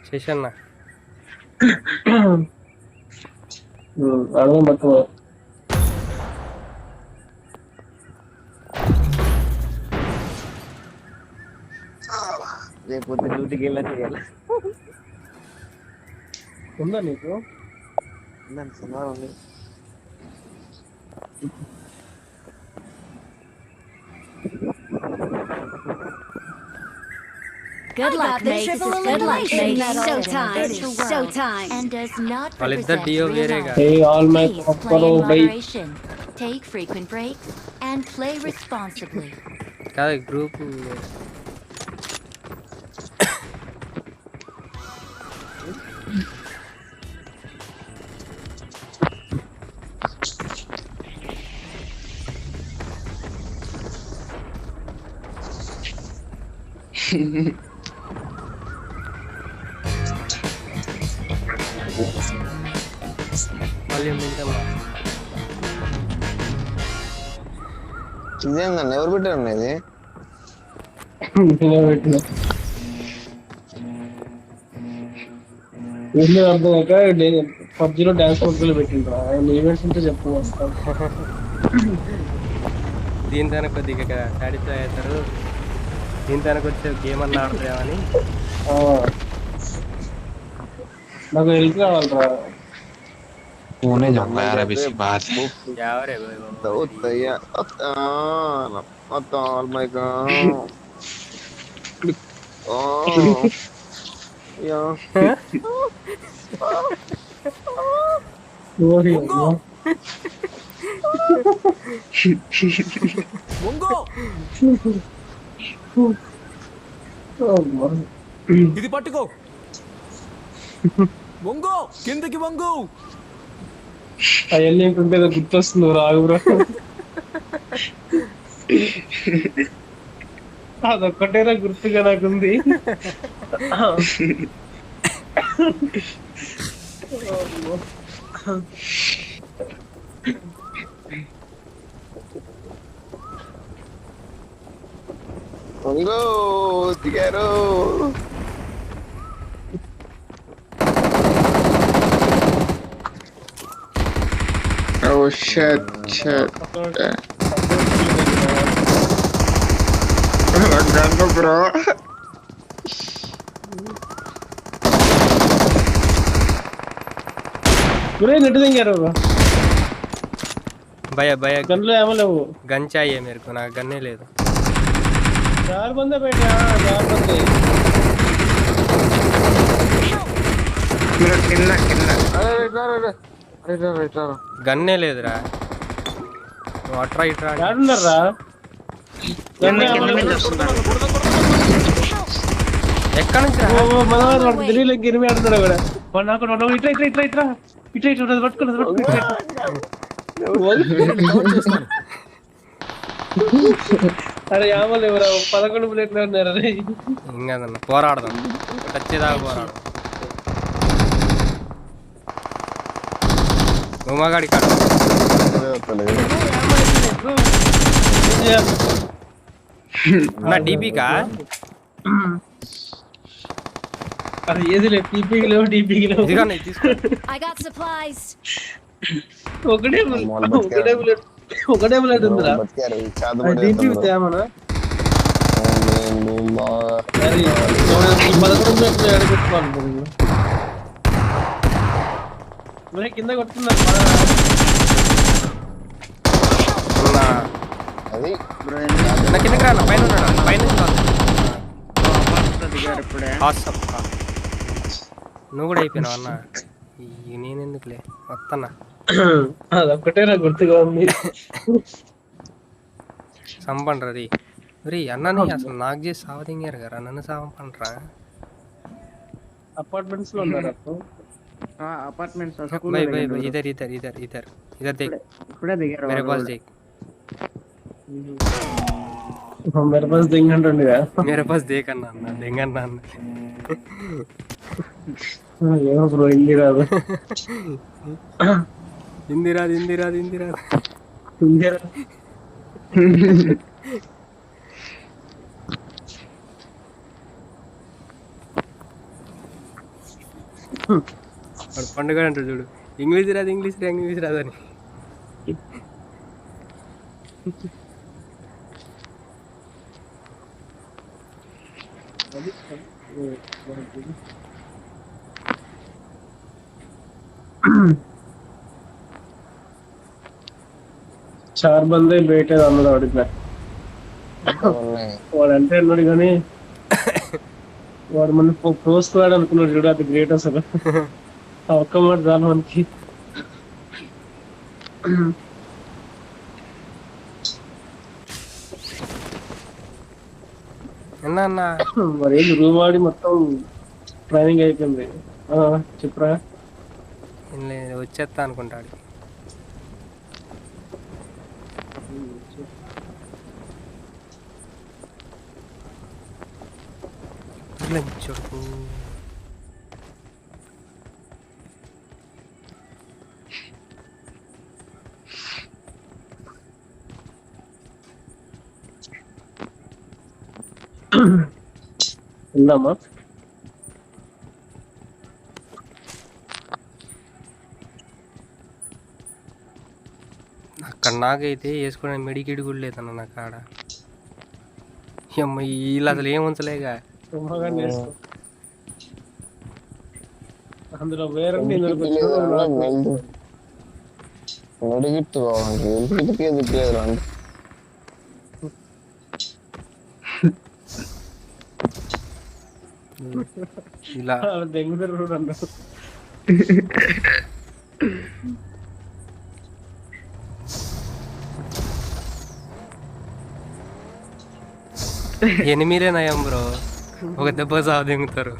శేషన్న అడగం పట్టుకో. రేపు పొద్దున్న డ్యూటీకి వెళ్ళా చేయాలి. ఉందా నీకు? ఉందండి సుమారు ఉంది. Good luck, mate. Good luck, mate. Showtime. Showtime. And does not వాళ్ళిద్దరు represent డియో real వేరేగా. knowledge. Hey, all my Please play follow in by. moderation. Take frequent breaks and play responsibly. కాదు గ్రూప్ మళ్ళీ తింటామా? ఇదేందండి ఎవరు పెట్టారండి ఇది? ఏంటో అర్థం కాక పబ్జీలో డాన్స్ వర్క్లు పెట్టిండ్రా. ఈవెంట్స్ ఉంటే చెప్పు వస్తాం. దీంతో కొద్దిగా సాటిస్ఫై అవుతారు. దీంతో వచ్చే గేమ్ అన్న ఆడతామని. నాకు హెల్ప్ కావాలరా. तूने जमा यार अभी सी बात है ఎవరే ఇది పట్టుకో. వంగు కిందకి వంగు. అవన్నీ ఏంటంటే గుర్తొస్తుంది రాగురా. అదొక్కటేనా గుర్తుగా నాకుంది. వంగో దిగారు. oh shit ganggu bro నెట్ దింగారు భయ భయ గన్లో ఏమో లేవు. గన్ చాయే మేరకు నాకు గన్నే లేదు. 4 बंदे बैठे हैं, 4 बंदे. मेरा किन्ना किन्ना అరే గన్నే లేదురా. నువ్వు అట్రా ఇట్రా అంటే. యాడున్నారా? ఎక్కడి నుంచి రా? మనవాడు ఢిల్లీలోకి గిరిమి ఆడుతున్నాడు కూడా. నాకు ఇట్లా ఇట్లా ఇట్లా ఇట్లా ఇట్లా ఇట్లా పట్టుకున్నది. అరే యామలు ఎవరా 11 బుల్లెట్లు ఉన్నారు. అరే ఇంకదన్న పోరాడదాం, వచ్చేదాకా పోరాడదాం. ఉమాగాడి కాడ నా డీపీకా అరే ఏది లేదు. టీపీకి లేవు, టీపీకి లేవు. ఇదిగా నేను తీసుకో. I got supplies. ఒకటే బుల్లెట్ ఉందిరా. దీంట్లో తేమనా? అరే 11 బుల్లెట్లు ఎడగొట్టుకోవాలి. మరి కింద కొట్టుకున్నారు. అది నా కిందకి రా, పైన ఉన్నాడు. పైన నువ్వు కూడా అయిపోయినావు అన్న. నేనెందుకులే వస్తున్నా. అదొక్కటే నాకు గుర్తుగా ఉంది. సంపండ్రది రీ అన్నని అసలు నాకు చేసి సావదింగారు కదా, నన్ను సావం పండ్రా. అపార్ట్మెంట్స్ లో ఉన్నారు. అపార్ట్మెంట్స్ भाई भाई भाई इधर इधर इधर इधर इधर देख मेरे पास देख मेरे पास देंगंటుందిగా. मेरे पास देख అన్న దెంగన్న అన్న. ఏమో బ్రో హిందీ రాదు. హిందీ రాదు హిందీ రాదు హిందీ రాదు హిందీ రాదు. వాడు పండుగ అంటాడు చూడు, ఇంగ్లీష్ రాదని. చార్ బందే బయట అన్నది అడిగిన వాడు అంటే అన్నాడు కానీ వాడు మన ప్రోస్ వాడు అనుకున్నాడు చూడు, అది గ్రేట్ అసలు. ఆ ఒక్క మాట చాలు మనకి. అన్న మరి ఏంది రూమ్ వాడి మొత్తం ట్రైనింగ్ అయిపోయింది. చెప్పురా. వచ్చేస్తా అనుకుంటాడు. చెప్పు ఉందామా? అక్కడ నాకైతే వేసుకునే మెడికిడి కూడా లేదన్న నా కాడ. అమ్మ వీళ్ళు అసలు ఏం ఉంచలేగా. అందులో వేరే ఇలా దెంగుతారు అన్నారు. ఎనిమిదే నయం బ్రో, ఒక దెబ్బ సాగు దింగుతారు.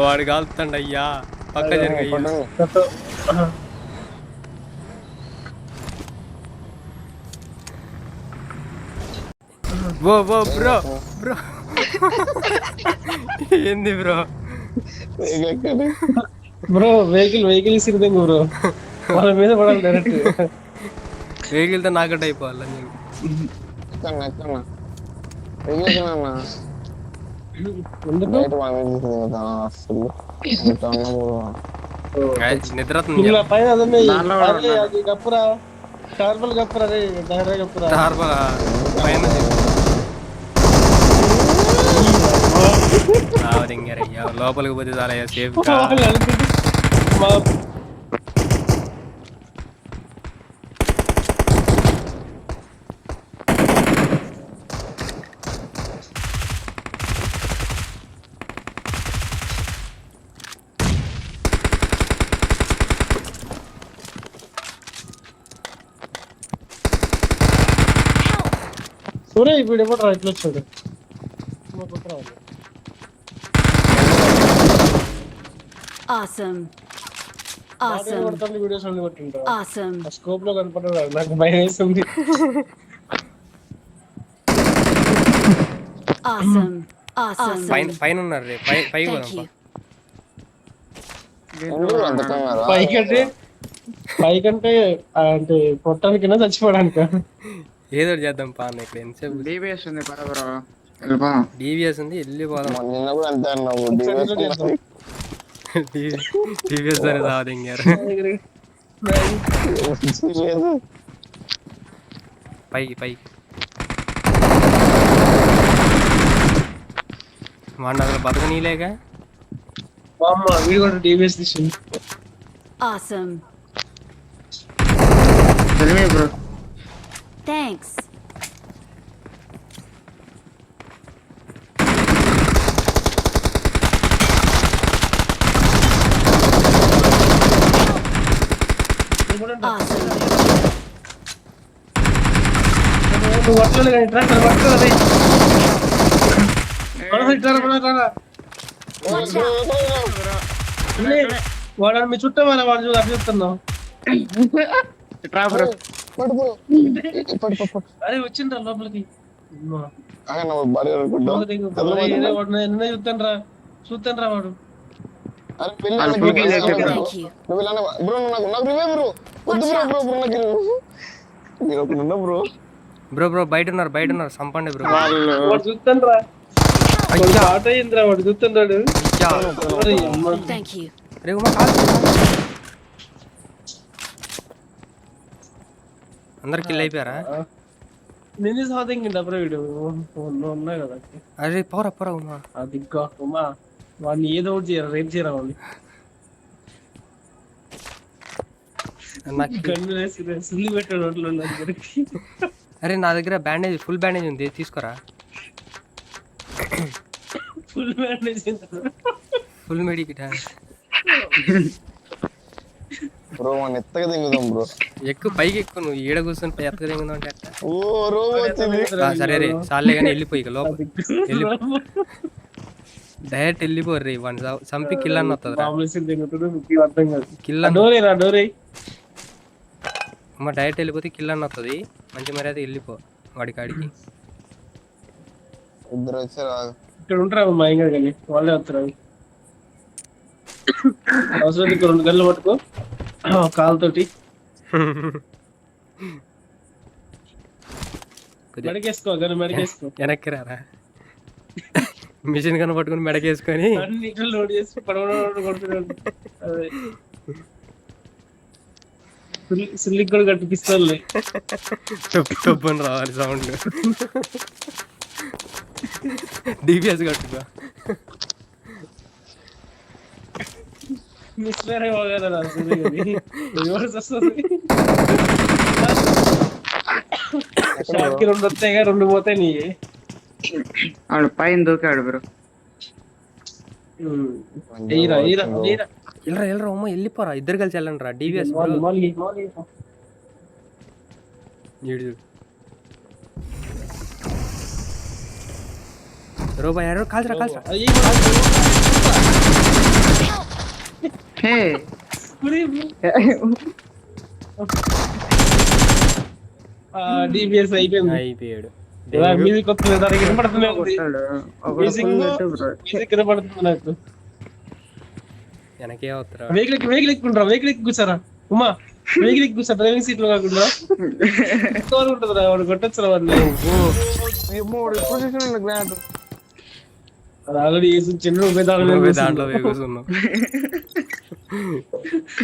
వాడు కాలుతాండి అయ్యా, పక్క జరిగయ్యా. బ్రో బ్రో ఏంది బ్రో? బ్రో వెహికల్ సిరిదంగు బ్రో, వాళ్ళ మీద పడాలి డైరెక్ట్. వెహికల్తో నాకట్ అయిపోవాలి. నిద్ర పైన అది గప్పురా, కార్బల్ గప్పురా, రే గప్పురా పైన లోపలికి పోతే చాలా సేఫ్. సూర్య ఇప్పుడు ఎప్పుడు రా, ఇట్లా వచ్చాడు. Awesome. వీడియోస్ అన్ని కొట్టింటారు. Awesome. స్కోప్ లో కనపడ్డాడు, నాకు భయం వేస్తుంది. Awesome. Awesome. పైన ఉన్నారు రే, పైకి పోదాం. పైకంటే అంటే కొట్టడానికైనా చచ్చిపోవడానికి ఏదో చేద్దాం పా. ఇక్కడ ఎంతసేపు డిబిఎస్ ఉంది, డివిఎస్ ఉంది, వెళ్ళిపోదాం. డివిఎస్ అని సాధింగారు. పైకి వాడిని అసలు బతకనీలేగా. వీడు కూడా డివిఎస్ తీసింది. Awesome. బ్రో. Thanks. Awesome. వాడు మీ చుట్టూ వాళ్ళ వాడు చూడు అట్లా చెప్తున్నావు. అరే వచ్చిండ్రా లోపలికి. చూస్తాను రా వాడు. Thank you. బ్రో బయట ఉన్నారు, సంపండి బ్రో. చూస్తాను రా. అయ్యా పాట అయిందిరా వాడు చూస్తున్నాడు. అయ్యా అరే అమ్మ. Thank you. అరే ఉమా కాదు అందరు కిల్ అయిపోయారా? నేను సాధించింది అప్పుడు వీడు ఉన్నాయి కదా. అరే పోరా పోరా ఉమా. అది ఇంకా ఉమా వాడిని ఏదో ఒకటి చేయరా, రేపు చేయరా వాడిని. నాకు గన్ను వేసి సుల్లి పెట్టాడు ఒంట్లో దగ్గరికి. అరే నా దగ్గర బ్యాండేజ్ ఫుల్ బ్యాండేజ్ ఉంది తీసుకోరా. Full bandage full medkit bro మన ఎత్తగా దిగుదాం బ్రో. ఎక్కువ పైకి ఎక్కువ నువ్వు ఈడ కూర్చొని పై ఎత్తగా దిగుదాం అంటే అట్లా. ఓ రో వచ్చింది. సరే రే చాలే కానీ వెళ్ళిపోయి ఇక లోపల డైరెక్ట్ వెళ్ళిపోరు రే వన్ చంపి కిల్ అన్న వస్తుంది అర్థం కాదు. కిల్ అన్న డోరేరా డోరే. అమ్మ డైరెక్ట్ వెళ్ళిపోతే కిల్ అన్న వస్తుంది. మంచి మర్యాద వెళ్ళిపో వాడి కాడికి. ఇద్దరు వచ్చారు. ఇక్కడ ఉంటారా మా ఇంకా కానీ వాళ్ళే వస్తారు. అవసరం ఇక్కడ 2 గంటలు పట్టుకో కాలుతోటి మెడకేసుకో గన్ను మెడకేసుకో. వెనక్కి రారా మిషన్ కన్నా పట్టుకుని మెడకేసుకొని అన్ని లోడ్ చేసి పడవడం కొడుతున్నాడు. అదే సిల్లికి కూడా కట్టిపిస్తానులే. టబ్బని రావాలి సౌండ్. డిపిఎస్ కట్టుకో. మిస్టర్ వస్తుంది. షాట్కి 2 వస్తాయి 2 పోతాయి నీ. ఆడు పైన దూకాడు బ్రో. ఎయిరా ఎయిరా ఎయిరా వెళ్ళరా వెళ్ళరా అమ్మ వెళ్ళిపోరా. ఇద్దరు కలిసి వెళ్ళండి రా. డివిఎస్ రోబా ఎవరో కాల్చరా కాల్చరా. హే డిబిఎస్ అయిపోయింది. అయిపోయాడు. మ్యూజిక్ వస్తుంది దానికి వినపడుతుంది. కొట్టాడు. ఒకడు మ్యూజిక్ ఫుల్ పెట్టు బ్రో. మ్యూజిక్ వినపడుతుంది నాకు. వెనకే అవుతారా. వెహికల్ ఎక్కుంటారా, వెహికల్ ఎక్కు కూర్చారా ఉమా. వెహికల్ ఎక్కు కూర్చా, డ్రైవింగ్ సీట్ లో కాకుండా ఉంటుందిరా. వాడు కొట్టొచ్చు వాడిని. అది ఆల్రెడీ వేసి చిన్న దాంట్లో కూర్చున్నావు.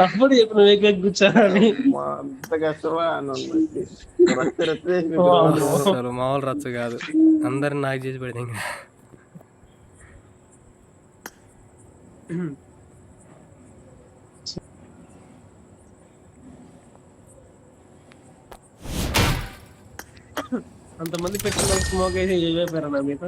అప్పుడు చెప్పిన వెహికల్ ఎక్కు కూర్చారా అని. అంత కష్టమా అసలు మామూలు రచ్చ కాదు. అందరిని నాకు చేసి పెడితే ఇంకా అంతమంది పెట్టుకున్న స్మోక్ అయితే అయిపోయారా నా మీద.